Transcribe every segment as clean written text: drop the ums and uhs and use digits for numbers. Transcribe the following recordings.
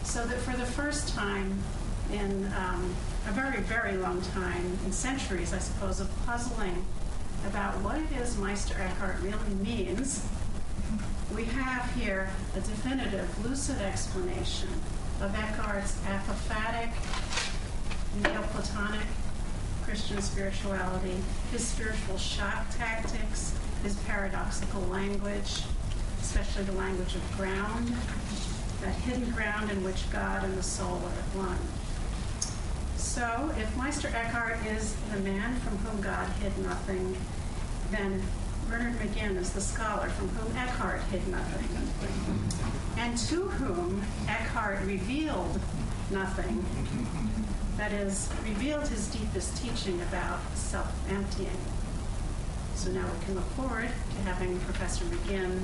So that for the first time in a very, very long time, in centuries, I suppose, of puzzling about what it is Meister Eckhart really means, we have here a definitive, lucid explanation of Eckhart's apophatic, Neoplatonic Christian spirituality, his spiritual shock tactics, his paradoxical language, especially the language of ground, that hidden ground in which God and the soul are at one. So, if Meister Eckhart is the man from whom God hid nothing, then Bernard McGinn is the scholar from whom Eckhart hid nothing, and to whom Eckhart revealed nothing. That is, revealed his deepest teaching about self-emptying. So now we can look forward to having Professor McGinn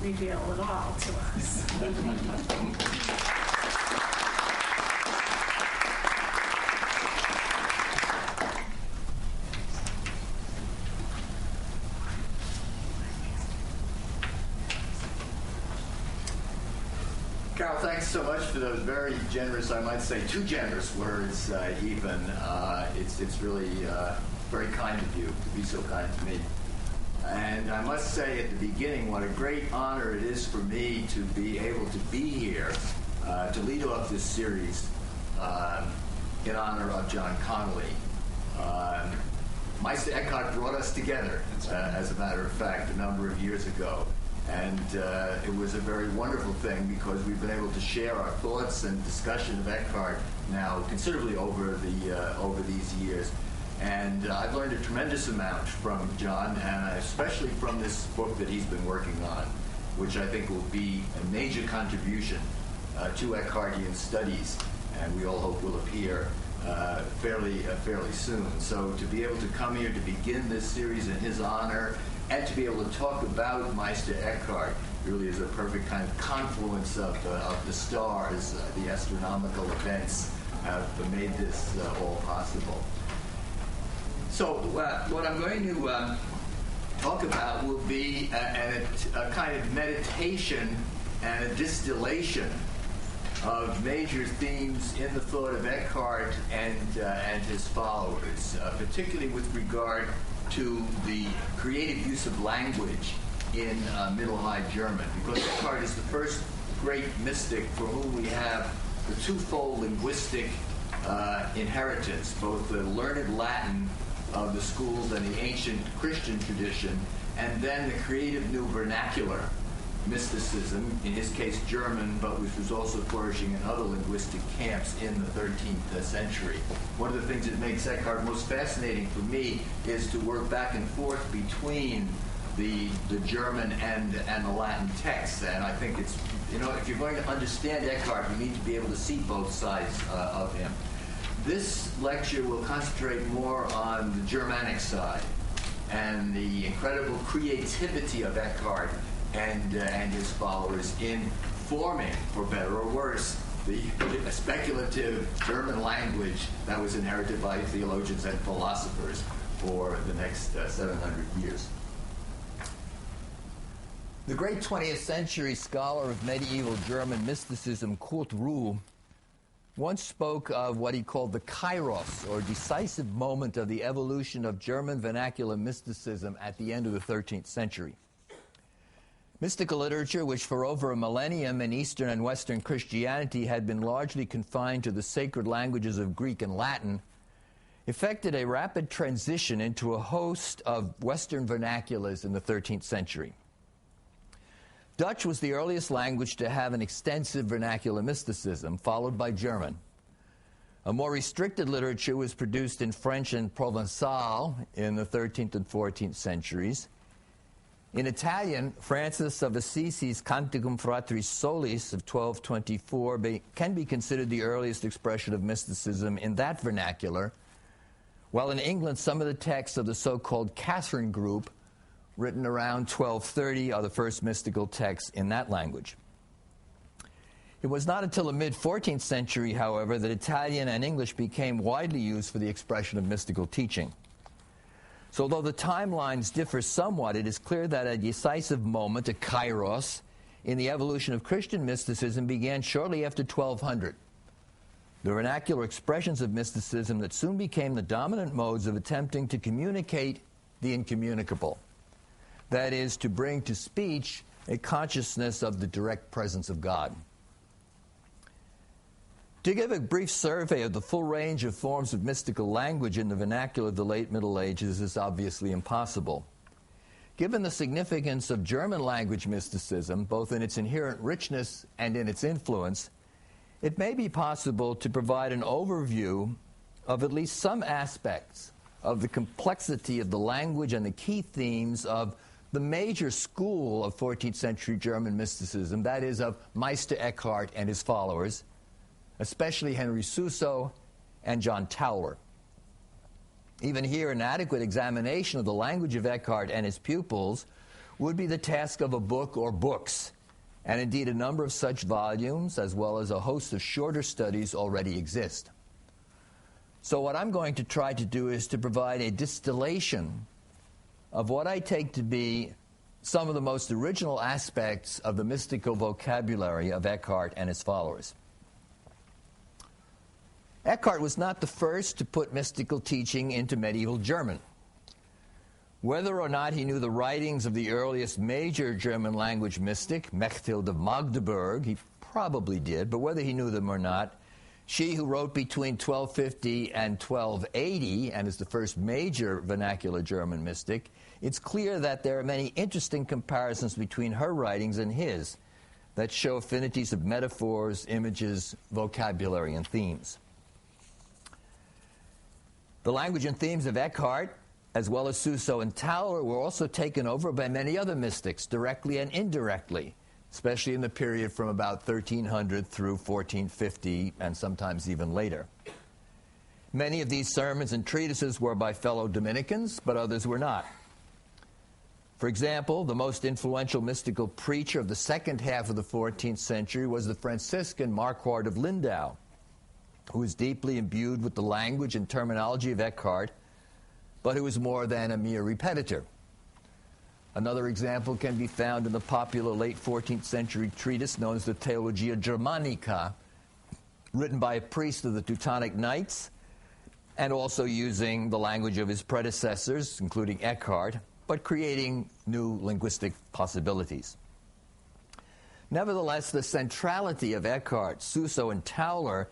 reveal it all to us. Carol, thanks so much for those very generous, I might say too generous words even. It's really very kind of you to be so kind to me. And I must say at the beginning what a great honor it is for me to be able to be here to lead off this series in honor of John Connolly. Meister Eckhart brought us together, as a matter of fact, a number of years ago. And it was a very wonderful thing because we've been able to share our thoughts and discussion of Eckhart now considerably over these years. And I've learned a tremendous amount from John, and especially from this book that he's been working on, which I think will be a major contribution to Eckhartian studies, and we all hope will appear fairly soon. So to be able to come here to begin this series in his honor, and to be able to talk about Meister Eckhart really is a perfect kind of confluence of the stars, the astronomical events have made this all possible. So what I'm going to talk about will be a kind of meditation and a distillation of major themes in the thought of Eckhart and his followers, particularly with regard to the creative use of language in Middle High German, because Eckhart is the first great mystic for whom we have the twofold linguistic inheritance, both the learned Latin of the schools and the ancient Christian tradition, and then the creative new vernacular mysticism, in his case German, but which was also flourishing in other linguistic camps in the 13th century. One of the things that makes Eckhart most fascinating for me is to work back and forth between the German and the Latin texts. And I think it's, if you're going to understand Eckhart, you need to be able to see both sides of him. This lecture will concentrate more on the Germanic side and the incredible creativity of Eckhart and his followers in forming, for better or worse, the speculative German language that was inherited by theologians and philosophers for the next 700 years. The great 20th century scholar of medieval German mysticism, Kurt Ruhl, once spoke of what he called the kairos, or decisive moment of the evolution of German vernacular mysticism at the end of the 13th century. Mystical literature, which for over a millennium in Eastern and Western Christianity had been largely confined to the sacred languages of Greek and Latin, effected a rapid transition into a host of Western vernaculars in the 13th century. Dutch was the earliest language to have an extensive vernacular mysticism, followed by German. A more restricted literature was produced in French and Provençal in the 13th and 14th centuries. In Italian, Francis of Assisi's Canticum Fratris Solis of 1224 can be considered the earliest expression of mysticism in that vernacular, while in England some of the texts of the so-called Catherine group, written around 1230, are the first mystical texts in that language. It was not until the mid-14th century, however, that Italian and English became widely used for the expression of mystical teaching. So although the timelines differ somewhat, it is clear that a decisive moment, a kairos, in the evolution of Christian mysticism began shortly after 1200. The vernacular expressions of mysticism that soon became the dominant modes of attempting to communicate the incommunicable. That is, to bring to speech a consciousness of the direct presence of God. To give a brief survey of the full range of forms of mystical language in the vernacular of the late Middle Ages is obviously impossible. Given the significance of German language mysticism, both in its inherent richness and in its influence, it may be possible to provide an overview of at least some aspects of the complexity of the language and the key themes of the major school of 14th century German mysticism, that is, of Meister Eckhart and his followers, especially Henry Suso and John Tauler. Even here, an adequate examination of the language of Eckhart and his pupils would be the task of a book or books, and indeed a number of such volumes, as well as a host of shorter studies, already exist. So what I'm going to try to do is to provide a distillation of what I take to be some of the most original aspects of the mystical vocabulary of Eckhart and his followers. Eckhart was not the first to put mystical teaching into medieval German. Whether or not he knew the writings of the earliest major German language mystic, Mechthild of Magdeburg, he probably did, but whether he knew them or not, she who wrote between 1250 and 1280 and is the first major vernacular German mystic, it's clear that there are many interesting comparisons between her writings and his that show affinities of metaphors, images, vocabulary, and themes. The language and themes of Eckhart, as well as Suso and Tauler, were also taken over by many other mystics, directly and indirectly, especially in the period from about 1300 through 1450, and sometimes even later. Many of these sermons and treatises were by fellow Dominicans, but others were not. For example, the most influential mystical preacher of the second half of the 14th century was the Franciscan Marquard of Lindau, who was deeply imbued with the language and terminology of Eckhart, but who was more than a mere repetitor. Another example can be found in the popular late 14th century treatise known as the Theologia Germanica, written by a priest of the Teutonic Knights, and also using the language of his predecessors, including Eckhart, but creating new linguistic possibilities. Nevertheless, the centrality of Eckhart, Suso, and Tauler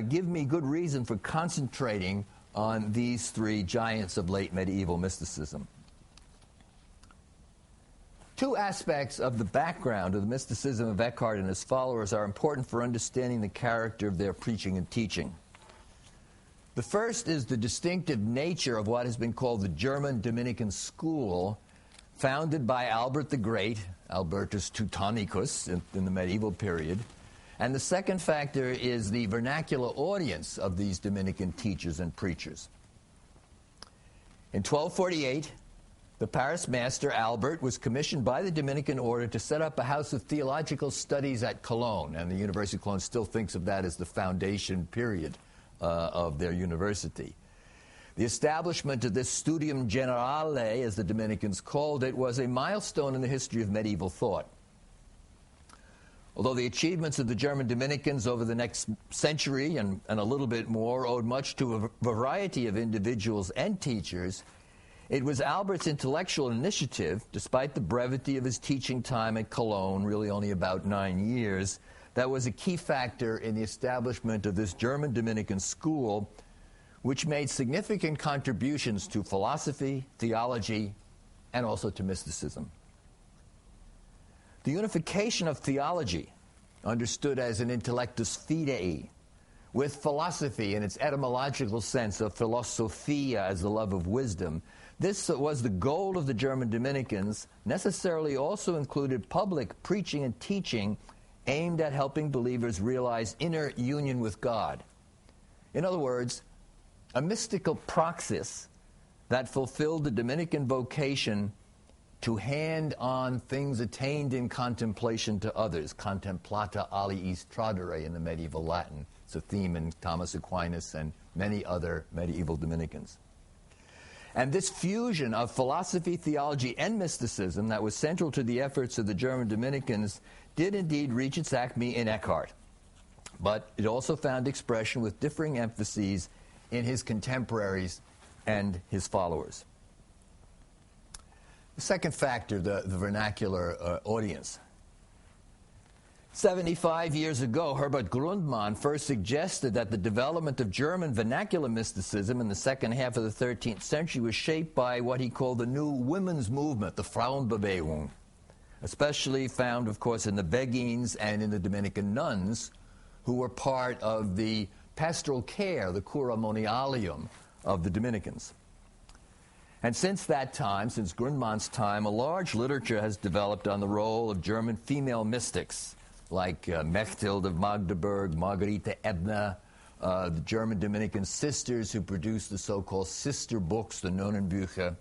give me good reason for concentrating on these three giants of late medieval mysticism. Two aspects of the background of the mysticism of Eckhart and his followers are important for understanding the character of their preaching and teaching. The first is the distinctive nature of what has been called the German Dominican school, founded by Albert the Great, Albertus Teutonicus, in the medieval period. And the second factor is the vernacular audience of these Dominican teachers and preachers. In 1248, the Paris master, Albert, was commissioned by the Dominican order to set up a house of theological studies at Cologne, and the University of Cologne still thinks of that as the foundation period of their university. The establishment of this Studium Generale, as the Dominicans called it, was a milestone in the history of medieval thought. Although the achievements of the German Dominicans over the next century and a little bit more owed much to a variety of individuals and teachers, it was Albert's intellectual initiative, despite the brevity of his teaching time at Cologne, really only about 9 years, that was a key factor in the establishment of this German Dominican school, which made significant contributions to philosophy, theology, and also to mysticism. The unification of theology, understood as an intellectus fidei, with philosophy in its etymological sense of philosophia as the love of wisdom, this was the goal of the German Dominicans, necessarily also included public preaching and teaching aimed at helping believers realize inner union with God. In other words, a mystical praxis that fulfilled the Dominican vocation to hand on things attained in contemplation to others, contemplata aliis tradere in the medieval Latin. It's a theme in Thomas Aquinas and many other medieval Dominicans. And this fusion of philosophy, theology, and mysticism that was central to the efforts of the German Dominicans did indeed reach its acme in Eckhart. But it also found expression with differing emphases in his contemporaries and his followers. The second factor, the vernacular audience. 75 years ago, Herbert Grundmann first suggested that the development of German vernacular mysticism in the second half of the 13th century was shaped by what he called the new women's movement, the Frauenbewegung, especially found, of course, in the Beguines and in the Dominican nuns, who were part of the pastoral care, the cura monialium of the Dominicans. And since that time, since Grundmann's time, a large literature has developed on the role of German female mystics, like Mechthild of Magdeburg, Margarete Ebner, the German Dominican sisters who produced the so-called sister books, the Nonnenbücher,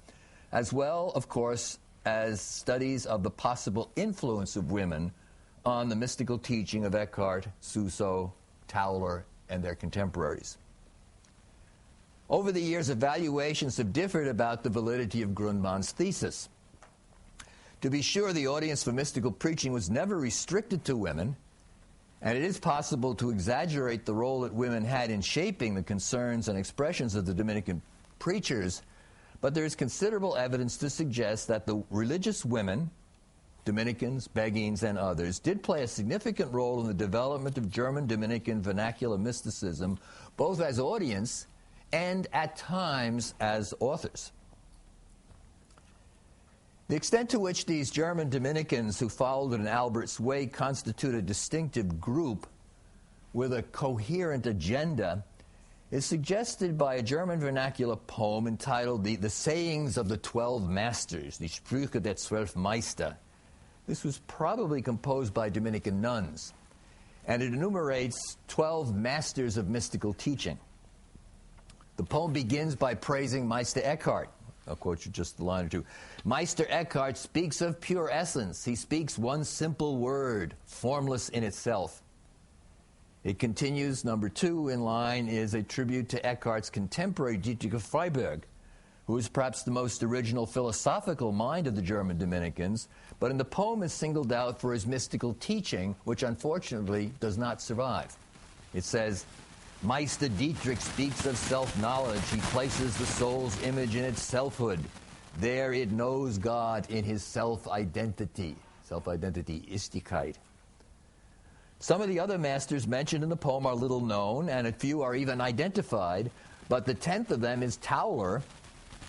as well, of course, as studies of the possible influence of women on the mystical teaching of Eckhart, Suso, Tauler, and their contemporaries. Over the years, evaluations have differed about the validity of Grundmann's thesis. To be sure, the audience for mystical preaching was never restricted to women, and it is possible to exaggerate the role that women had in shaping the concerns and expressions of the Dominican preachers, but there is considerable evidence to suggest that the religious women, Dominicans, Beguines, and others, did play a significant role in the development of German Dominican vernacular mysticism, both as audience and at times as authors. The extent to which these German Dominicans who followed in Albert's way constitute a distinctive group with a coherent agenda is suggested by a German vernacular poem entitled The Sayings of the 12 Masters, Die Sprüche der 12 Meister. This was probably composed by Dominican nuns, and it enumerates 12 masters of mystical teaching. The poem begins by praising Meister Eckhart. I'll quote you just a line or two. Meister Eckhart speaks of pure essence. He speaks one simple word, formless in itself. It continues, number 2 in line is a tribute to Eckhart's contemporary Dietrich of Freiberg, who is perhaps the most original philosophical mind of the German Dominicans, but in the poem is singled out for his mystical teaching, which unfortunately does not survive. It says, Meister Dietrich speaks of self-knowledge. He places the soul's image in its selfhood. There it knows God in his self-identity. Self-identity, Istigkeit. Some of the other masters mentioned in the poem are little known, and a few are even identified, but the 10th of them is Tauler,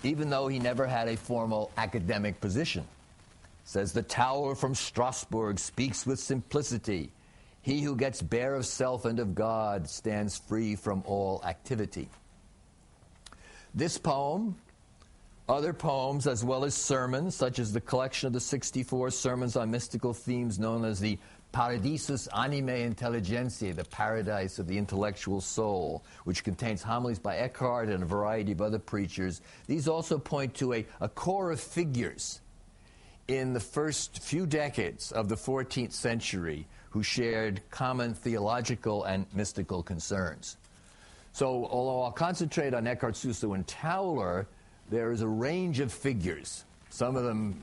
even though he never had a formal academic position. It says, the Tauler from Strasbourg speaks with simplicity. He who gets bare of self and of God stands free from all activity. This poem, other poems, as well as sermons, such as the collection of the 64 sermons on mystical themes known as the Paradisus Animae Intelligentiae, the paradise of the intellectual soul, which contains homilies by Eckhart and a variety of other preachers. These also point to a core of figures in the first few decades of the 14th century who shared common theological and mystical concerns. So, although I'll concentrate on Eckhart, Suso, and Tauler, there is a range of figures, some of them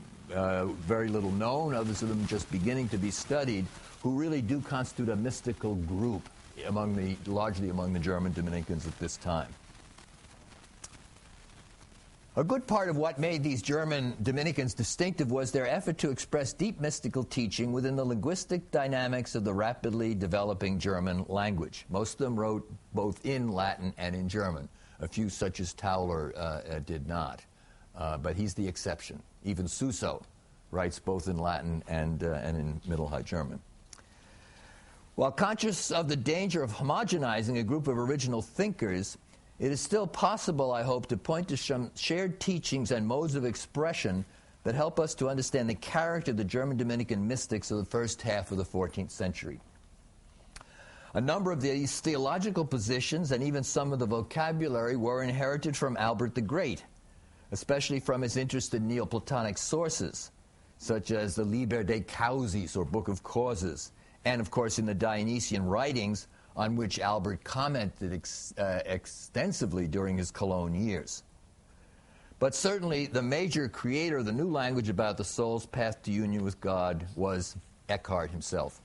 very little known, others of them just beginning to be studied, who really do constitute a mystical group largely among the German Dominicans at this time. A good part of what made these German Dominicans distinctive was their effort to express deep mystical teaching within the linguistic dynamics of the rapidly developing German language. Most of them wrote both in Latin and in German. A few, such as Tauler, did not. But he's the exception. Even Suso writes both in Latin and in Middle High German. While conscious of the danger of homogenizing a group of original thinkers, it is still possible, I hope, to point to some shared teachings and modes of expression that help us to understand the character of the German Dominican mystics of the first half of the 14th century. A number of these theological positions and even some of the vocabulary were inherited from Albert the Great, especially from his interest in Neoplatonic sources, such as the Liber de Causis, or Book of Causes, and of course in the Dionysian writings, on which Albert commented extensively during his Cologne years. But certainly the major creator of the new language about the soul's path to union with God was Eckhart himself.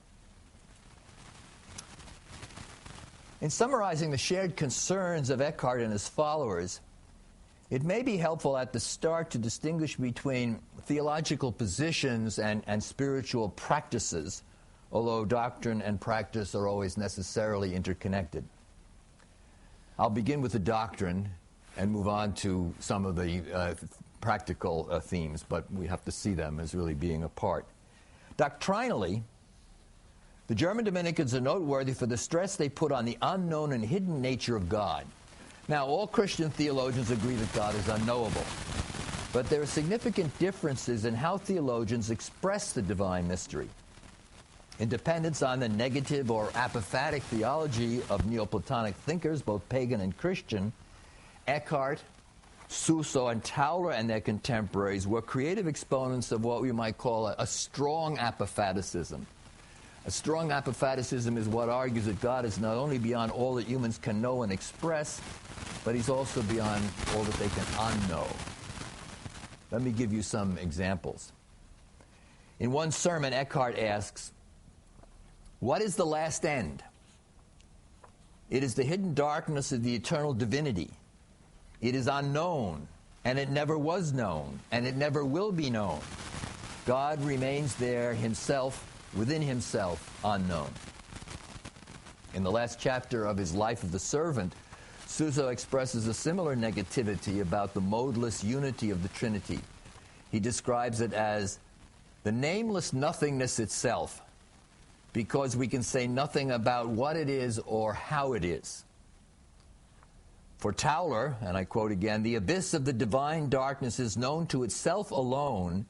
In summarizing the shared concerns of Eckhart and his followers, it may be helpful at the start to distinguish between theological positions and spiritual practices, although doctrine and practice are always necessarily interconnected. I'll begin with the doctrine and move on to some of the practical themes, but we have to see them as really being apart. Doctrinally, the German Dominicans are noteworthy for the stress they put on the unknown and hidden nature of God. Now, all Christian theologians agree that God is unknowable, but there are significant differences in how theologians express the divine mystery. In dependence on the negative or apophatic theology of Neoplatonic thinkers, both pagan and Christian, Eckhart, Suso, and Tauler and their contemporaries were creative exponents of what we might call a strong apophaticism. A strong apophaticism is what argues that God is not only beyond all that humans can know and express, but he's also beyond all that they can unknow. Let me give you some examples. In one sermon, Eckhart asks, "What is the last end? It is the hidden darkness of the eternal divinity. It is unknown, and it never was known, and it never will be known. God remains there himself, within himself, unknown." In the last chapter of his Life of the Servant, Suso expresses a similar negativity about the modeless unity of the Trinity. He describes it as the nameless nothingness itself, because we can say nothing about what it is or how it is. For Tauler, and I quote again, "The abyss of the divine darkness is known to itself alone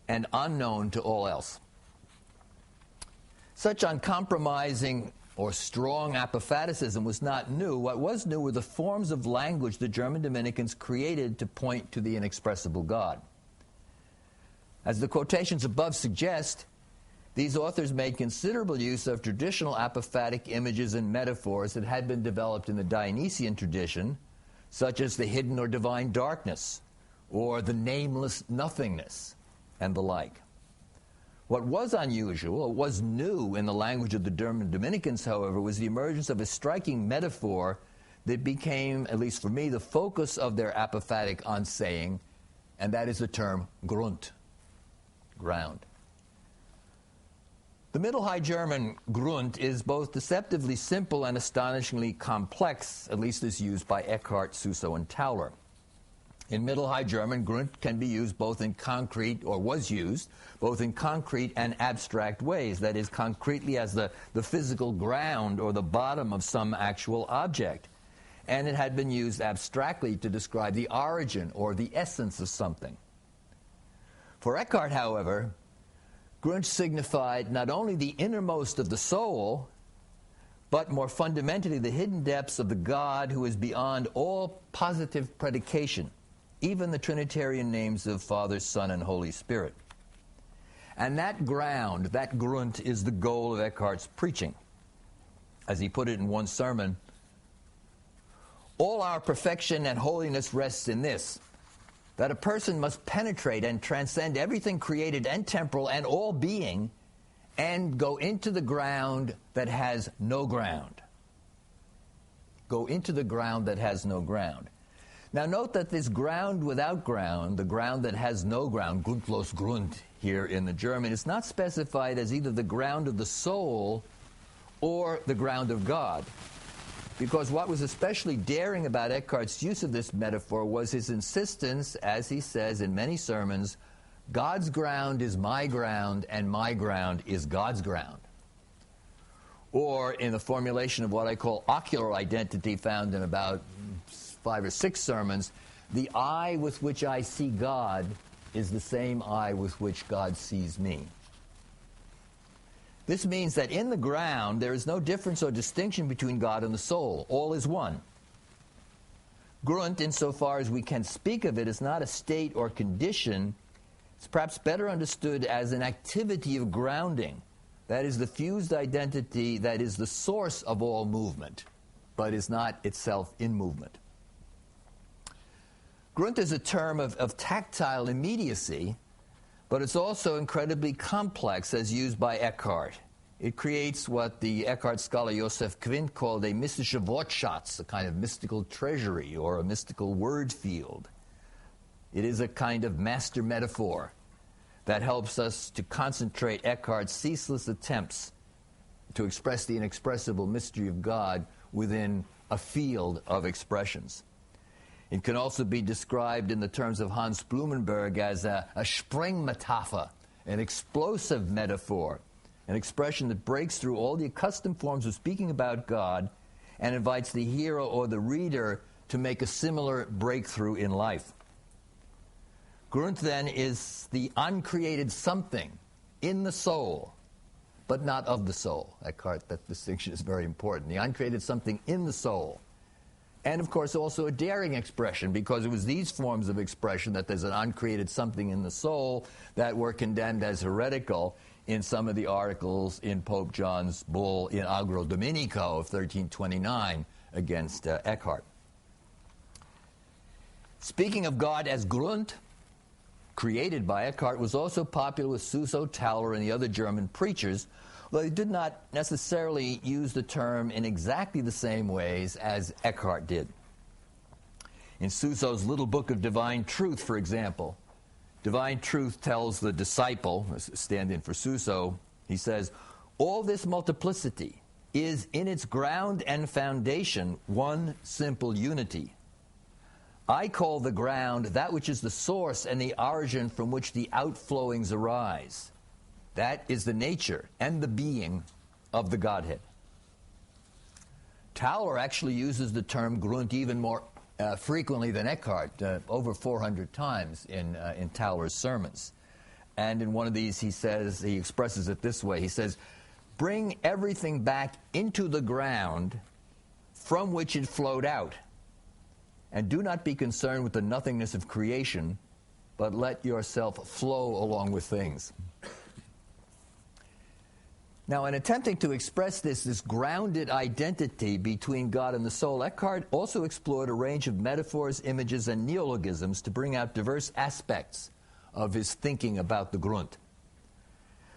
and unknown to all else." Such uncompromising or strong apophaticism was not new. What was new were the forms of language the German Dominicans created to point to the inexpressible God. As the quotations above suggest, these authors made considerable use of traditional apophatic images and metaphors that had been developed in the Dionysian tradition, such as the hidden or divine darkness, or the nameless nothingness, and the like. What was unusual, or was new in the language of the German Dominicans, however, was the emergence of a striking metaphor that became, at least for me, the focus of their apophatic unsaying, and that is the term Grund, ground. The Middle High German Grund is both deceptively simple and astonishingly complex, at least as used by Eckhart, Suso, and Tauler. In Middle High German, Grund can be used both in concrete, or was used, both in concrete and abstract ways, that is, concretely as the physical ground or the bottom of some actual object. And it had been used abstractly to describe the origin or the essence of something. For Eckhart, however, Grund signified not only the innermost of the soul, but more fundamentally the hidden depths of the God who is beyond all positive predication, even the Trinitarian names of Father, Son, and Holy Spirit. And that ground, that Grund, is the goal of Eckhart's preaching. As he put it in one sermon, "All our perfection and holiness rests in this, that a person must penetrate and transcend everything created and temporal and all being, and go into the ground that has no ground." Go into the ground that has no ground. Now note that this ground without ground, the ground that has no ground, grundlos Grund here in the German, is not specified as either the ground of the soul or the ground of God. Because what was especially daring about Eckhart's use of this metaphor was his insistence, as he says in many sermons, God's ground is my ground and my ground is God's ground. Or in the formulation of what I call ocular identity, found in about 5 or 6 sermons, the eye with which I see God is the same eye with which God sees me. This means that in the ground there is no difference or distinction between God and the soul. All is one. Grund, insofar as we can speak of it, is not a state or condition. It's perhaps better understood as an activity of grounding. That is the fused identity that is the source of all movement, but is not itself in movement. Grund is a term of tactile immediacy, but it's also incredibly complex as used by Eckhart. It creates what the Eckhart scholar Josef Quint called a mystische Wortschatz, a kind of mystical treasury or a mystical word field. It is a kind of master metaphor that helps us to concentrate Eckhart's ceaseless attempts to express the inexpressible mystery of God within a field of expressions. It can also be described in the terms of Hans Blumenberg as a Sprengmetapher, an explosive metaphor, an expression that breaks through all the accustomed forms of speaking about God and invites the hearer or the reader to make a similar breakthrough in life. Grund, then, is the uncreated something in the soul, but not of the soul. Eckhart, that distinction is very important. The uncreated something in the soul. And, of course, also a daring expression, because it was these forms of expression, that there's an uncreated something in the soul, that were condemned as heretical in some of the articles in Pope John's bull in Agro Dominico of 1329 against Eckhart. Speaking of God as Grund, created by Eckhart, was also popular with Suso, Tauler, and the other German preachers, though they did not necessarily use the term in exactly the same ways as Eckhart did. In Suso's Little Book of Divine Truth, for example, Divine Truth tells the disciple, stand-in for Suso, he says, all this multiplicity is in its ground and foundation one simple unity. I call the ground that which is the source and the origin from which the outflowings arise. That is the nature and the being of the Godhead. Tauler actually uses the term Grund even more frequently than Eckhart, over 400 times in Tauler's sermons. And in one of these he expresses it this way. He says, bring everything back into the ground from which it flowed out. And do not be concerned with the nothingness of creation, but let yourself flow along with things. Now, in attempting to express this grounded identity between God and the soul, Eckhart also explored a range of metaphors, images, and neologisms to bring out diverse aspects of his thinking about the Grund.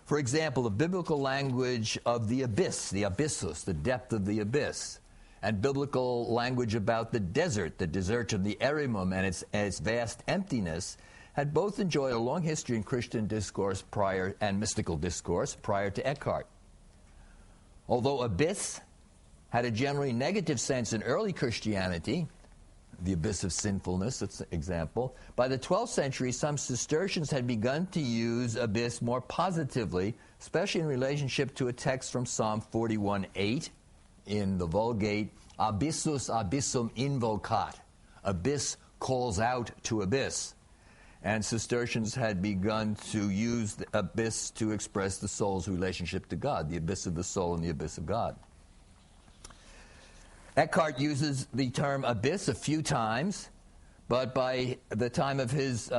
For example, the biblical language of the abyss, the abyssus, the depth of the abyss, and biblical language about the desert of the Eremum and its vast emptiness, had both enjoyed a long history in Christian discourse and mystical discourse prior to Eckhart. Although abyss had a generally negative sense in early Christianity, the abyss of sinfulness, that's an example, by the 12th century, some Cistercians had begun to use abyss more positively, especially in relationship to a text from Psalm 41:8 in the Vulgate, abyssus abyssum invocat. Abyss calls out to abyss. And Cistercians had begun to use the abyss to express the soul's relationship to God, the abyss of the soul and the abyss of God. Eckhart uses the term abyss a few times, but by the time of his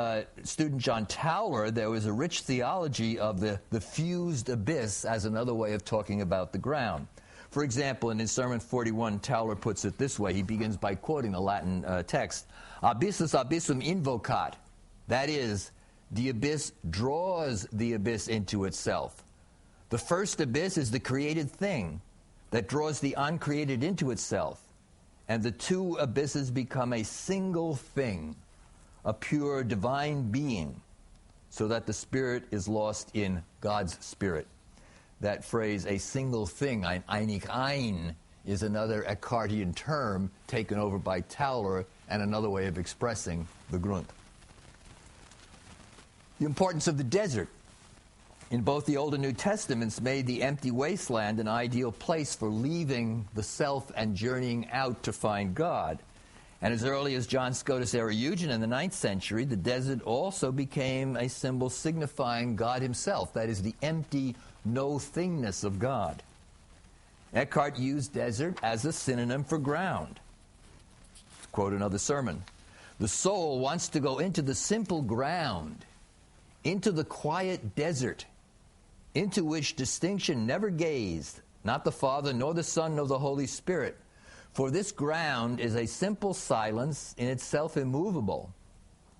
student John Tauler, there was a rich theology of the fused abyss as another way of talking about the ground. For example, in his Sermon 41, Tauler puts it this way. He begins by quoting the Latin text, abyssus abyssum invocat. That is, the abyss draws the abyss into itself. The first abyss is the created thing that draws the uncreated into itself. And the two abysses become a single thing, a pure divine being, so that the spirit is lost in God's spirit. That phrase, a single thing, ein einig ein, is another Eckhartian term taken over by Tauler and another way of expressing the Grund. The importance of the desert in both the Old and New Testaments made the empty wasteland an ideal place for leaving the self and journeying out to find God. And as early as John Scotus Eriugena in the 9th century, the desert also became a symbol signifying God himself, that is, the empty no-thingness of God. Eckhart used desert as a synonym for ground. To quote another sermon, the soul wants to go into the simple ground, into the quiet desert, into which distinction never gazed, not the Father, nor the Son, nor the Holy Spirit. For this ground is a simple silence in itself immovable,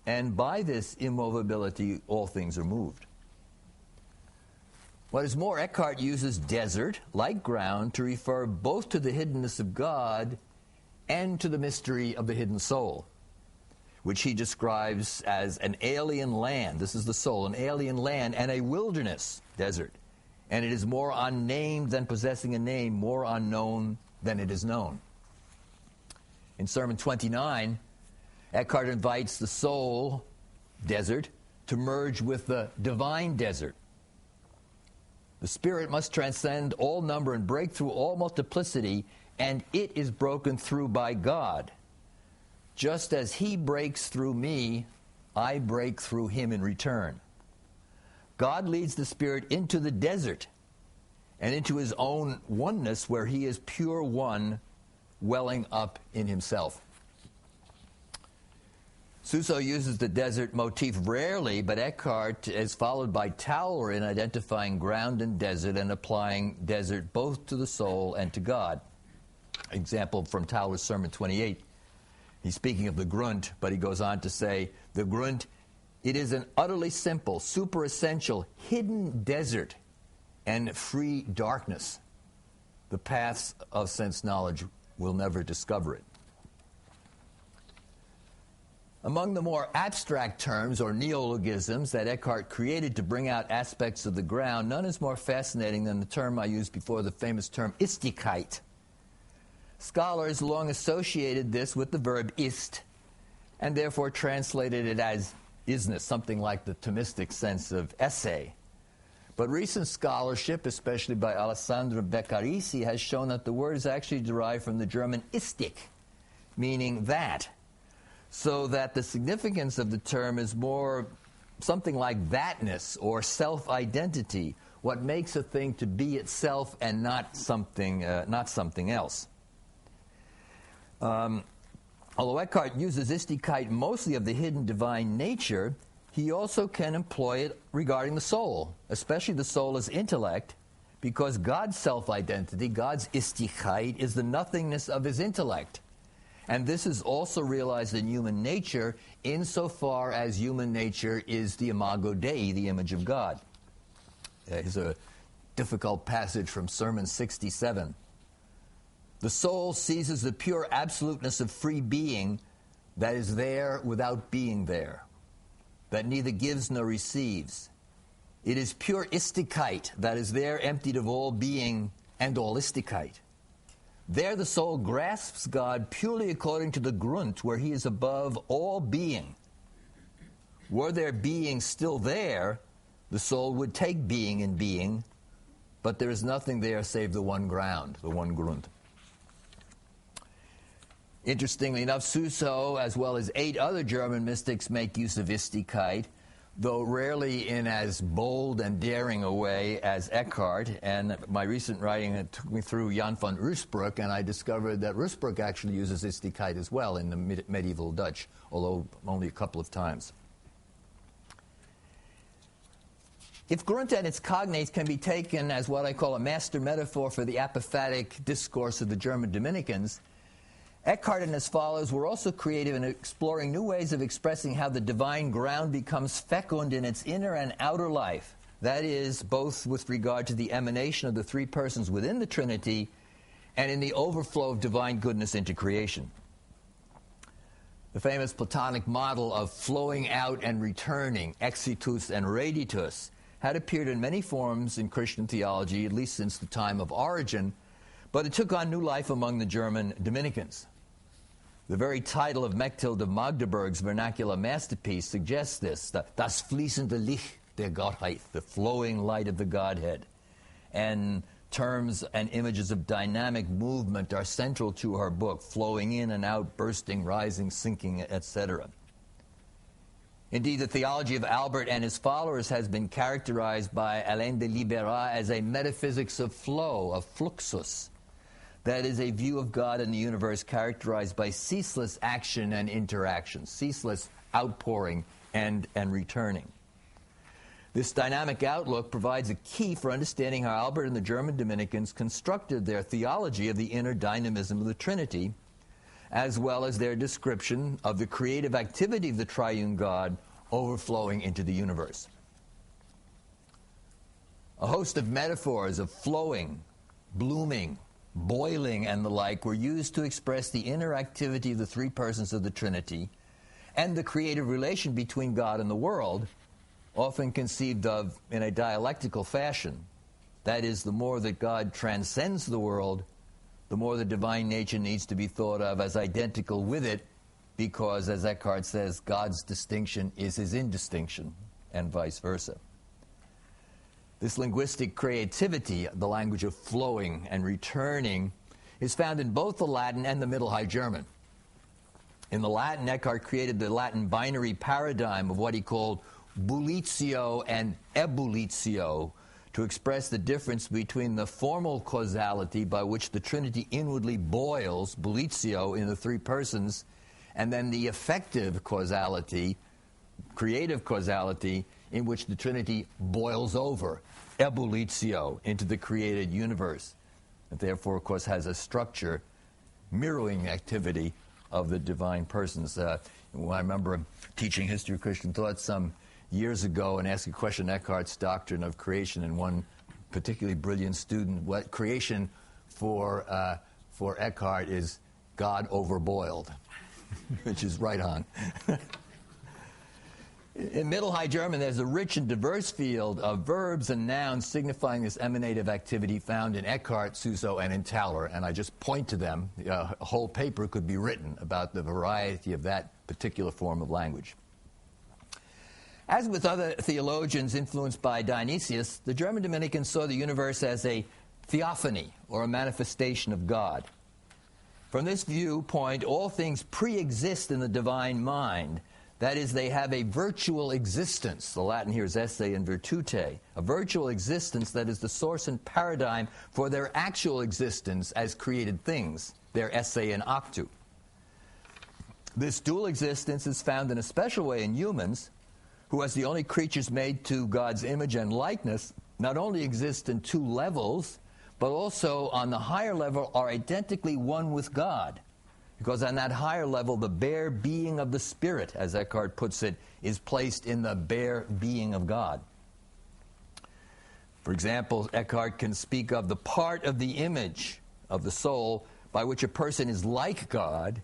and by this immovability all things are moved. What is more, Eckhart uses desert, like ground, to refer both to the hiddenness of God and to the mystery of the hidden soul, which he describes as an alien land. This is the soul, an alien land, and a wilderness, desert. And it is more unnamed than possessing a name, more unknown than it is known. In Sermon 29, Eckhart invites the soul, desert, to merge with the divine desert. The spirit must transcend all number and break through all multiplicity, and it is broken through by God. Just as he breaks through me, I break through him in return. God leads the spirit into the desert and into his own oneness, where he is pure one, welling up in himself. Suso uses the desert motif rarely, but Eckhart is followed by Tauler in identifying ground and desert and applying desert both to the soul and to God. Example from Tauler's Sermon 28. He's speaking of the grunt, but he goes on to say, the grunt, it is an utterly simple, super essential, hidden desert and free darkness. The paths of sense knowledge will never discover it. Among the more abstract terms or neologisms that Eckhart created to bring out aspects of the ground, none is more fascinating than the term I used before, the famous term istigkeit. Scholars long associated this with the verb ist, and therefore translated it as isness, something like the Thomistic sense of essay. But recent scholarship, especially by Alessandro Beccarisi, has shown that the word is actually derived from the German istig, meaning that, so that the significance of the term is more something like thatness or self-identity, what makes a thing to be itself and not something else. Although Eckhart uses istigkeit mostly of the hidden divine nature, he also can employ it regarding the soul, especially the soul as intellect, because God's self-identity, God's istigkeit, is the nothingness of his intellect. And this is also realized in human nature insofar as human nature is the imago Dei, the image of God. Here's a difficult passage from Sermon 67. The soul seizes the pure absoluteness of free being that is there without being there, that neither gives nor receives. It is pure istigkeit that is there emptied of all being and all istigkeit. There the soul grasps God purely according to the grunt, where he is above all being. Were there being still there, the soul would take being in being, but there is nothing there save the one ground, the one grunt. Interestingly enough, Suso, as well as 8 other German mystics, make use of istigkeit, though rarely in as bold and daring a way as Eckhart. And my recent writing took me through Jan van Ruysbroek, and I discovered that Ruysbroek actually uses istigkeit as well in the medieval Dutch, although only a couple of times. If grunt and its cognates can be taken as what I call a master metaphor for the apophatic discourse of the German Dominicans, Eckhart and his followers were also creative in exploring new ways of expressing how the divine ground becomes fecund in its inner and outer life. That is, both with regard to the emanation of the 3 persons within the Trinity and in the overflow of divine goodness into creation. The famous Platonic model of flowing out and returning, exitus and reditus, had appeared in many forms in Christian theology, at least since the time of Origen, but it took on new life among the German Dominicans. The very title of Mechthild of Magdeburg's vernacular masterpiece suggests this, das fließende Licht der Gottheit, the flowing light of the Godhead. And terms and images of dynamic movement are central to her book, flowing in and out, bursting, rising, sinking, etc. Indeed, the theology of Albert and his followers has been characterized by Alain de Libera as a metaphysics of flow, of fluxus. That is a view of God and the universe characterized by ceaseless action and interaction, ceaseless outpouring and returning. This dynamic outlook provides a key for understanding how Albert and the German Dominicans constructed their theology of the inner dynamism of the Trinity, as well as their description of the creative activity of the triune God overflowing into the universe. A host of metaphors of flowing, blooming, boiling, and the like were used to express the inner activity of the three persons of the Trinity and the creative relation between God and the world, often conceived of in a dialectical fashion. That is, the more that God transcends the world, the more the divine nature needs to be thought of as identical with it, because, as Eckhart says, God's distinction is his indistinction, and vice versa. This linguistic creativity, the language of flowing and returning, is found in both the Latin and the Middle High German. In the Latin, Eckhart created the Latin binary paradigm of what he called bullitio and ebullitio, to express the difference between the formal causality by which the Trinity inwardly boils, bullitio, in the three persons, and then the effective causality, creative causality, in which the Trinity boils over, ebullitio, into the created universe. It therefore, of course, has a structure mirroring the activity of the divine persons. I remember teaching history of Christian thought some years ago and asking a question, Eckhart's doctrine of creation, and one particularly brilliant student, what creation for Eckhart is God overboiled, which is right on. In Middle High German, there's a rich and diverse field of verbs and nouns signifying this emanative activity found in Eckhart, Suso, and in Tauler, and I just point to them. A whole paper could be written about the variety of that particular form of language. As with other theologians influenced by Dionysius, the German Dominicans saw the universe as a theophany, or a manifestation of God. From this viewpoint, all things pre-exist in the divine mind. That is, they have a virtual existence. The Latin here is esse and virtute. A virtual existence that is the source and paradigm for their actual existence as created things, their esse and actu. This dual existence is found in a special way in humans, who, as the only creatures made to God's image and likeness, not only exist in two levels, but also on the higher level are identically one with God. Because on that higher level, the bare being of the Spirit, as Eckhart puts it, is placed in the bare being of God. For example, Eckhart can speak of the part of the image of the soul by which a person is like God,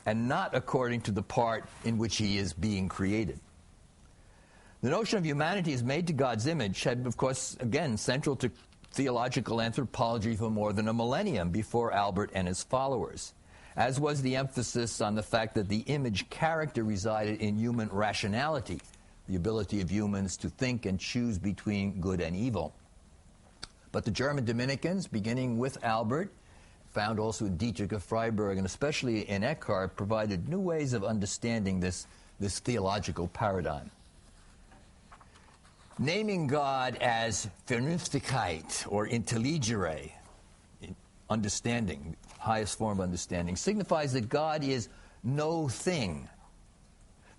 and not according to the part in which he is being created. The notion of humanity as made to God's image had, of course, again, central to theological anthropology for more than a millennium before Albert and his followers, as was the emphasis on the fact that the image character resided in human rationality, the ability of humans to think and choose between good and evil. But the German Dominicans, beginning with Albert, found also in Dietrich of Freiburg, and especially in Eckhart, provided new ways of understanding this theological paradigm. Naming God as Vernünftigkeit, or intelligere, understanding, highest form of understanding, signifies that God is no thing.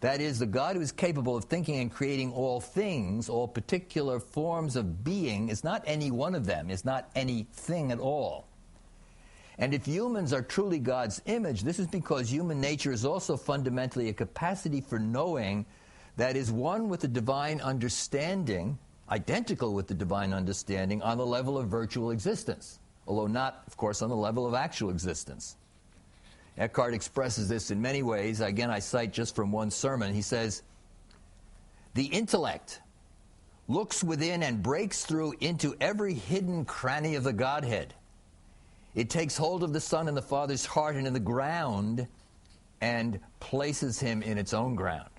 That is, the God who is capable of thinking and creating all things, all particular forms of being, is not any one of them, is not anything at all. And if humans are truly God's image, this is because human nature is also fundamentally a capacity for knowing that is one with the divine understanding, identical with the divine understanding on the level of virtual existence, although not, of course, on the level of actual existence. Eckhart expresses this in many ways. Again, I cite just from one sermon. He says, "The intellect looks within and breaks through into every hidden cranny of the Godhead. It takes hold of the Son in the Father's heart and in the ground and places him in its own ground.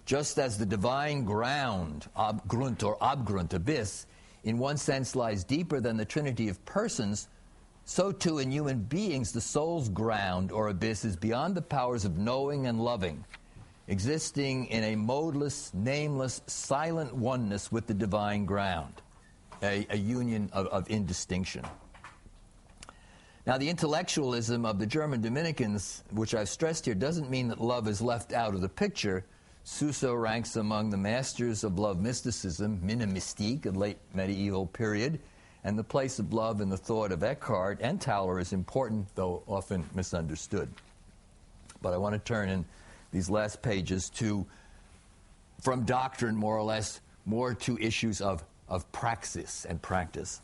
Just as the divine ground, Abgrund or Abgrund, abyss, in one sense lies deeper than the trinity of persons, so too in human beings the soul's ground or abyss is beyond the powers of knowing and loving, existing in a modeless, nameless, silent oneness with the divine ground, a union of indistinction." Now, the intellectualism of the German Dominicans, which I've stressed here, doesn't mean that love is left out of the picture. Suso ranks among the masters of love mysticism, Mystique, a late medieval period, and the place of love in the thought of Eckhart and Tauler is important, though often misunderstood. But I want to turn in these last pages to, from doctrine more or less, more to issues of praxis and practice.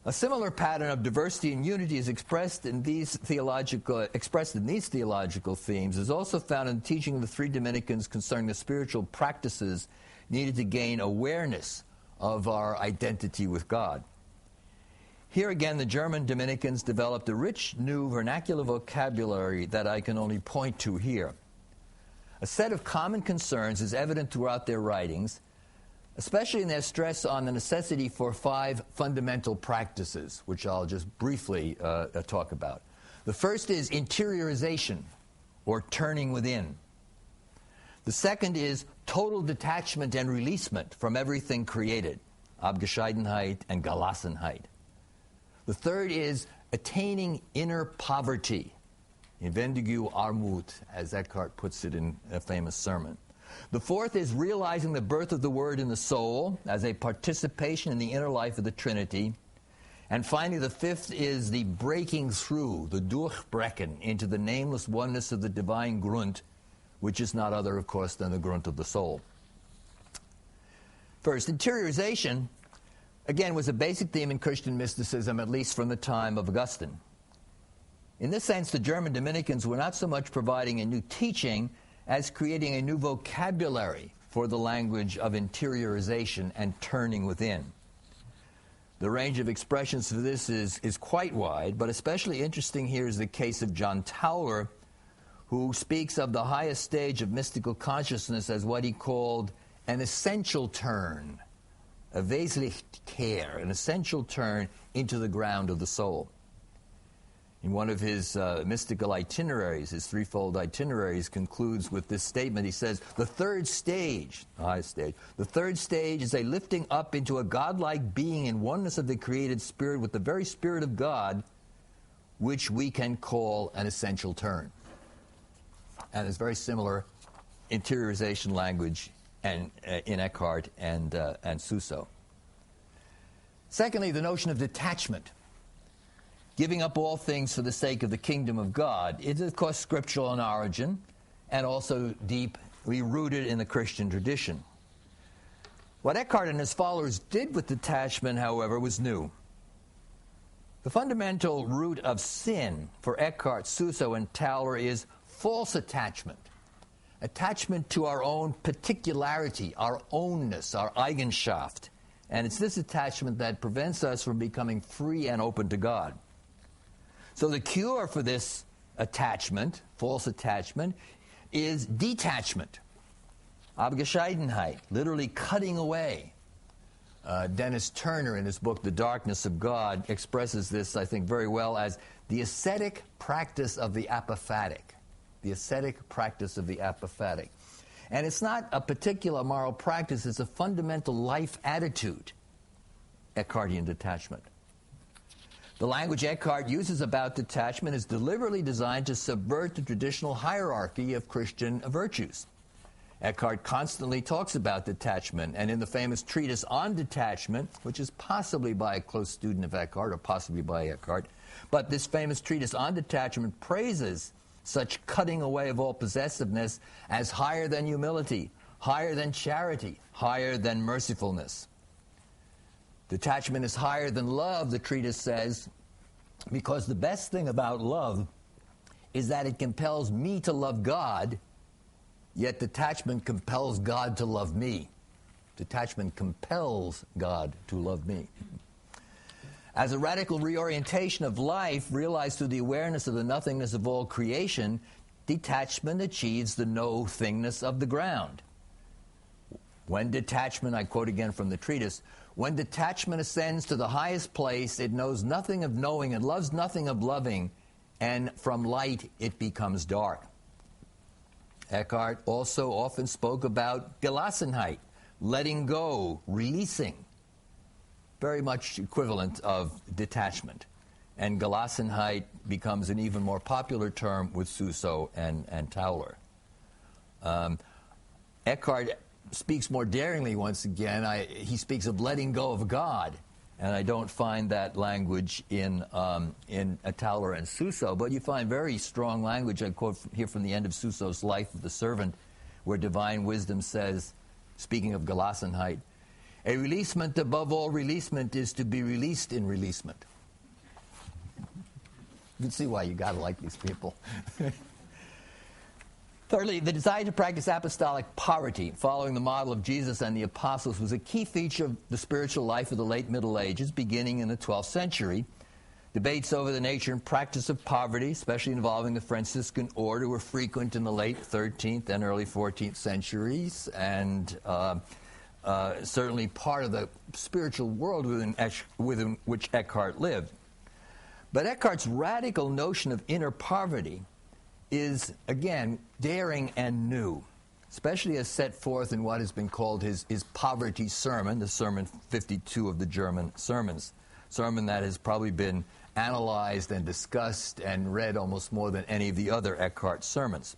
A similar pattern of diversity and unity is expressed in these theological themes is also found in the teaching of the three Dominicans concerning the spiritual practices needed to gain awareness of our identity with God. Here again, the German Dominicans developed a rich new vernacular vocabulary that I can only point to here. A set of common concerns is evident throughout their writings, especially in their stress on the necessity for 5 fundamental practices, which I'll just briefly talk about. The first is interiorization, or turning within. The second is total detachment and releasement from everything created, Abgescheidenheit and Gelassenheit. The third is attaining inner poverty, Inwendige Armut, as Eckhart puts it in a famous sermon. The fourth is realizing the birth of the Word in the soul as a participation in the inner life of the Trinity. And finally, the fifth is the breaking through, the Durchbrechen, into the nameless oneness of the divine Grund, which is not other, of course, than the Grund of the soul. First, interiorization, again, was a basic theme in Christian mysticism, at least from the time of Augustine. In this sense, the German Dominicans were not so much providing a new teaching as creating a new vocabulary for the language of interiorization and turning within. The range of expressions for this is quite wide, but especially interesting here is the case of John Tauler, who speaks of the highest stage of mystical consciousness as what he called an essential turn, a Wesentlichkehr, an essential turn into the ground of the soul. In one of his mystical itineraries, his threefold itineraries, concludes with this statement. He says, the third stage, the highest stage, the third stage is a lifting up into a godlike being in oneness of the created spirit with the very spirit of God, which we can call an essential turn. And there's very similar interiorization language in Eckhart and Suso. Secondly, the notion of detachment. Giving up all things for the sake of the kingdom of God. It is, of course, scriptural in origin and also deeply rooted in the Christian tradition. What Eckhart and his followers did with detachment, however, was new. The fundamental root of sin for Eckhart, Suso, and Tauler is false attachment. Attachment to our own particularity, our ownness, our Eigenschaft. And it's this attachment that prevents us from becoming free and open to God. So the cure for this attachment, false attachment, is detachment. Abgescheidenheit, literally cutting away. Dennis Turner, in his book, The Darkness of God, expresses this, I think, very well as the ascetic practice of the apophatic. The ascetic practice of the apophatic. And it's not a particular moral practice, it's a fundamental life attitude, Eckhartian detachment. The language Eckhart uses about detachment is deliberately designed to subvert the traditional hierarchy of Christian virtues. Eckhart constantly talks about detachment, and in the famous treatise on detachment, which is possibly by a close student of Eckhart, or possibly by Eckhart, but this famous treatise on detachment praises such cutting away of all possessiveness as higher than humility, higher than charity, higher than mercifulness. Detachment is higher than love, the treatise says, because the best thing about love is that it compels me to love God, yet detachment compels God to love me. Detachment compels God to love me. As a radical reorientation of life realized through the awareness of the nothingness of all creation, detachment achieves the no-thingness of the ground. When detachment, I quote again from the treatise, when detachment ascends to the highest place, it knows nothing of knowing and loves nothing of loving, and from light it becomes dark. Eckhart also often spoke about Gelassenheit, letting go, releasing, very much equivalent of detachment. And Gelassenheit becomes an even more popular term with Suso and Tauler. Eckhart speaks more daringly once again. He speaks of letting go of God, and I don't find that language in Tauler and Suso, but you find very strong language. I quote here from the end of Suso's Life of the Servant, where divine wisdom says, speaking of Gelassenheit, a releasement above all releasement is to be released in releasement. You can see why you got to like these people. Thirdly, the desire to practice apostolic poverty, following the model of Jesus and the apostles, was a key feature of the spiritual life of the late Middle Ages, beginning in the 12th century. Debates over the nature and practice of poverty, especially involving the Franciscan order, were frequent in the late 13th and early 14th centuries, and certainly part of the spiritual world within which Eckhart lived. But Eckhart's radical notion of inner poverty is, again, daring and new, especially as set forth in what has been called his poverty sermon, the Sermon 52 of the German sermons, sermon that has probably been analyzed and discussed and read almost more than any of the other Eckhart sermons.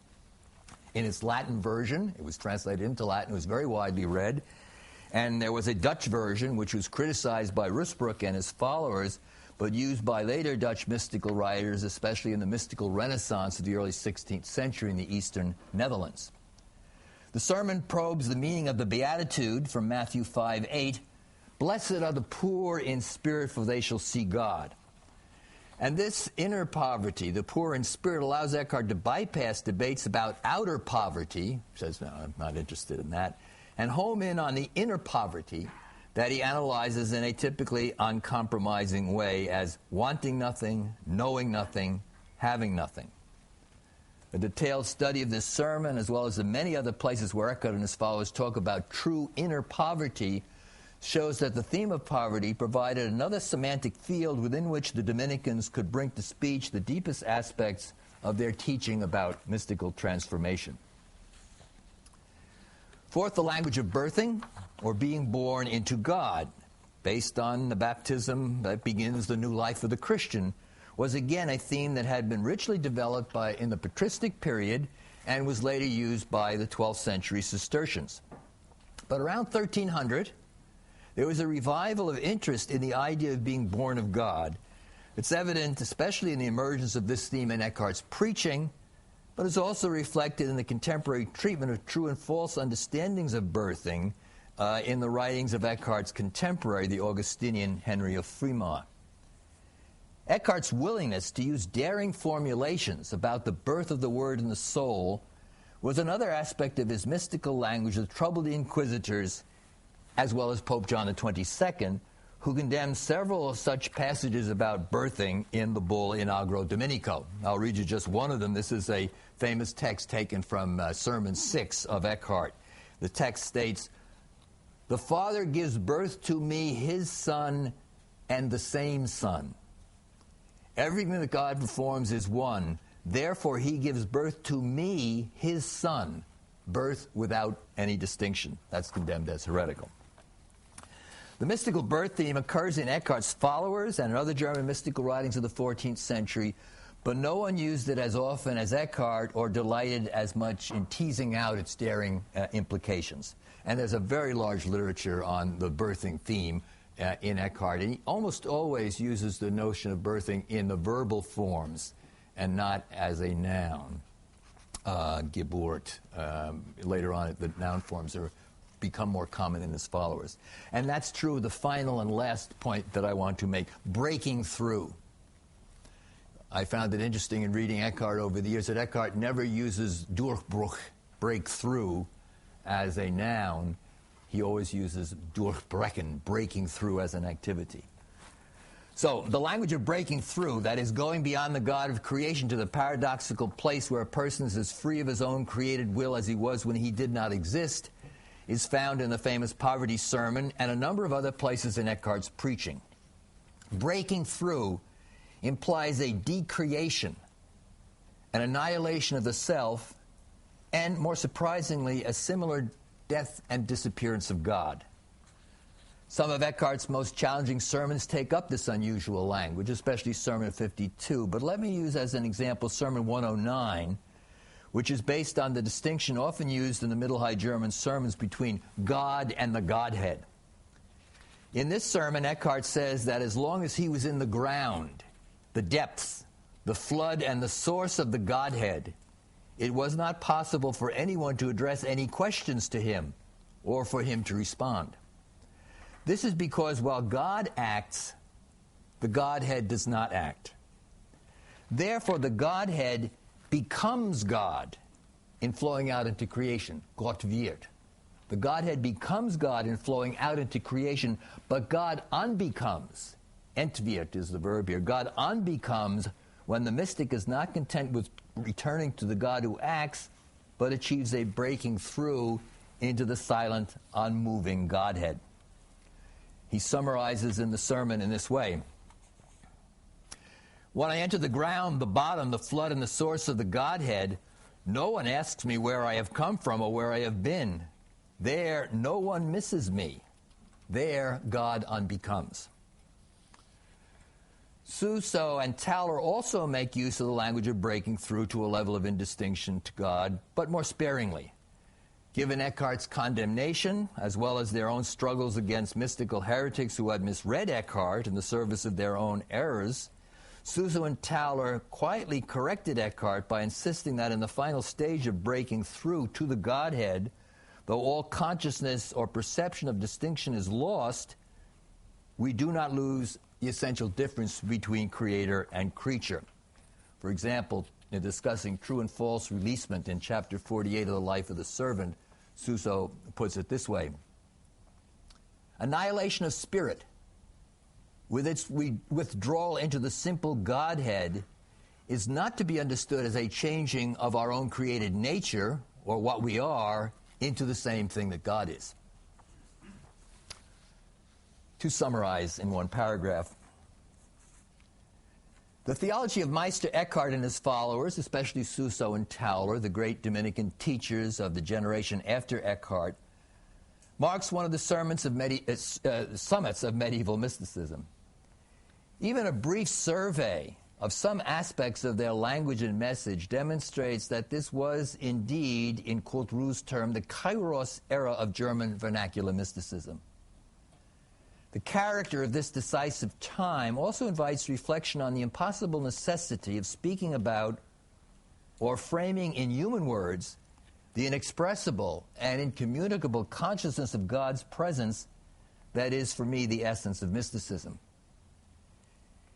In its Latin version, it was translated into Latin, it was very widely read, and there was a Dutch version which was criticized by Rusbroek and his followers, but used by later Dutch mystical writers, especially in the mystical Renaissance of the early 16th century in the eastern Netherlands. The sermon probes the meaning of the Beatitude from Matthew 5:8, "Blessed are the poor in spirit, for they shall see God." And this inner poverty, the poor in spirit, allows Eckhart to bypass debates about outer poverty, says, no, I'm not interested in that, and home in on the inner poverty that he analyzes in a typically uncompromising way as wanting nothing, knowing nothing, having nothing. A detailed study of this sermon, as well as the many other places where Eckhart and his followers talk about true inner poverty, shows that the theme of poverty provided another semantic field within which the Dominicans could bring to speech the deepest aspects of their teaching about mystical transformation. Fourth, the language of birthing, or being born into God, based on the baptism that begins the new life of the Christian, was again a theme that had been richly developed in the patristic period and was later used by the 12th century Cistercians. But around 1300, there was a revival of interest in the idea of being born of God. It's evident, especially in the emergence of this theme in Eckhart's preaching, but is also reflected in the contemporary treatment of true and false understandings of birthing in the writings of Eckhart's contemporary, the Augustinian Henry of Frimaur. Eckhart's willingness to use daring formulations about the birth of the Word in the soul was another aspect of his mystical language that troubled the inquisitors, as well as Pope John XXII, who condemned several such passages about birthing in the bull In Agro Dominico. I'll read you just one of them. This is a famous text taken from Sermon 6 of Eckhart. The text states, "The Father gives birth to me his Son and the same Son. Everything that God performs is one. Therefore he gives birth to me his Son, birth without any distinction." That's condemned as heretical. The mystical birth theme occurs in Eckhart's followers and in other German mystical writings of the 14th century, but no one used it as often as Eckhart or delighted as much in teasing out its daring implications. And there's a very large literature on the birthing theme in Eckhart, and he almost always uses the notion of birthing in the verbal forms and not as a noun. Geburt. Later on, the noun forms become more common in his followers. And that's true of the final and last point that I want to make, breaking through. I found it interesting in reading Eckhart over the years that Eckhart never uses Durchbruch, break through, as a noun. He always uses Durchbrechen, breaking through, as an activity. So the language of breaking through, that is going beyond the God of creation to the paradoxical place where a person is as free of his own created will as he was when he did not exist, is found in the famous Poverty Sermon and a number of other places in Eckhart's preaching. Breaking through implies a decreation, an annihilation of the self, and, more surprisingly, a similar death and disappearance of God. Some of Eckhart's most challenging sermons take up this unusual language, especially Sermon 52, but let me use as an example Sermon 109, which is based on the distinction often used in the Middle High German sermons between God and the Godhead. In this sermon, Eckhart says that as long as he was in the ground, the depths, the flood, and the source of the Godhead, it was not possible for anyone to address any questions to him or for him to respond. This is because while God acts, the Godhead does not act. Therefore, the Godhead becomes God in flowing out into creation. Gott wird. The Godhead becomes God in flowing out into creation, but God unbecomes. Entwird is the verb here. God unbecomes when the mystic is not content with returning to the God who acts, but achieves a breaking through into the silent, unmoving Godhead. He summarizes in the sermon in this way. When I enter the ground, the bottom, the flood, and the source of the Godhead, no one asks me where I have come from or where I have been. There, no one misses me. There, God unbecomes. Suso and Tauler also make use of the language of breaking through to a level of indistinction to God, but more sparingly. Given Eckhart's condemnation, as well as their own struggles against mystical heretics who had misread Eckhart in the service of their own errors, Suso and Tauler quietly corrected Eckhart by insisting that in the final stage of breaking through to the Godhead, though all consciousness or perception of distinction is lost, we do not lose the essential difference between creator and creature. For example, in discussing true and false releasement in chapter 48 of The Life of the Servant, Suso puts it this way. Annihilation of spirit, with its withdrawal into the simple Godhead, is not to be understood as a changing of our own created nature, or what we are, into the same thing that God is. To summarize in one paragraph, the theology of Meister Eckhart and his followers, especially Suso and Tauler, the great Dominican teachers of the generation after Eckhart, marks one of the summits of medieval mysticism. Even a brief survey of some aspects of their language and message demonstrates that this was indeed, in Coulteroux's term, the Kairos era of German vernacular mysticism. The character of this decisive time also invites reflection on the impossible necessity of speaking about or framing in human words the inexpressible and incommunicable consciousness of God's presence that is, for me, the essence of mysticism.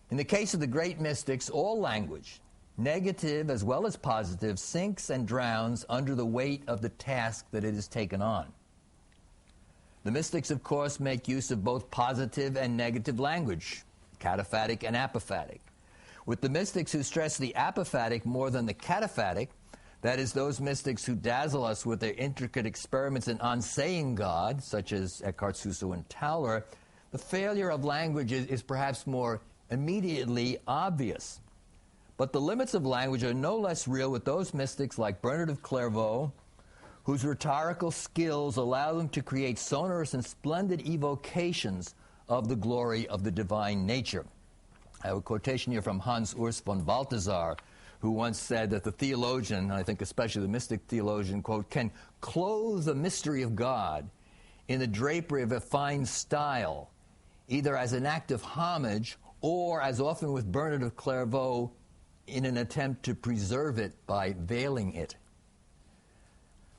In the case of the great mystics, all language, negative as well as positive, sinks and drowns under the weight of the task that it has taken on. The mystics, of course, make use of both positive and negative language, cataphatic and apophatic. With the mystics who stress the apophatic more than the cataphatic, that is, those mystics who dazzle us with their intricate experiments in unsaying God, such as Eckhart, Suso, and Tauler, the failure of language is perhaps more immediately obvious. But the limits of language are no less real with those mystics like Bernard of Clairvaux, whose rhetorical skills allow them to create sonorous and splendid evocations of the glory of the divine nature. I have a quotation here from Hans Urs von Balthasar, who once said that the theologian, and I think especially the mystic theologian, quote, can clothe the mystery of God in the drapery of a fine style, either as an act of homage or, as often with Bernard of Clairvaux, in an attempt to preserve it by veiling it.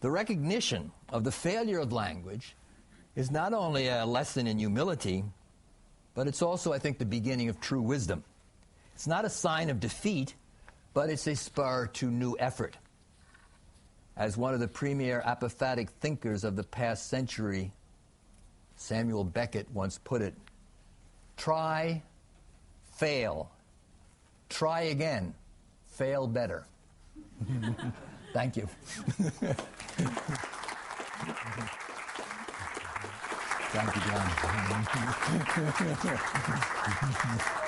The recognition of the failure of language is not only a lesson in humility, but it's also, I think, the beginning of true wisdom. It's not a sign of defeat, but it's a spur to new effort. As one of the premier apophatic thinkers of the past century, Samuel Beckett, once put it, try, fail, try again, fail better. Thank you. Thank you, John.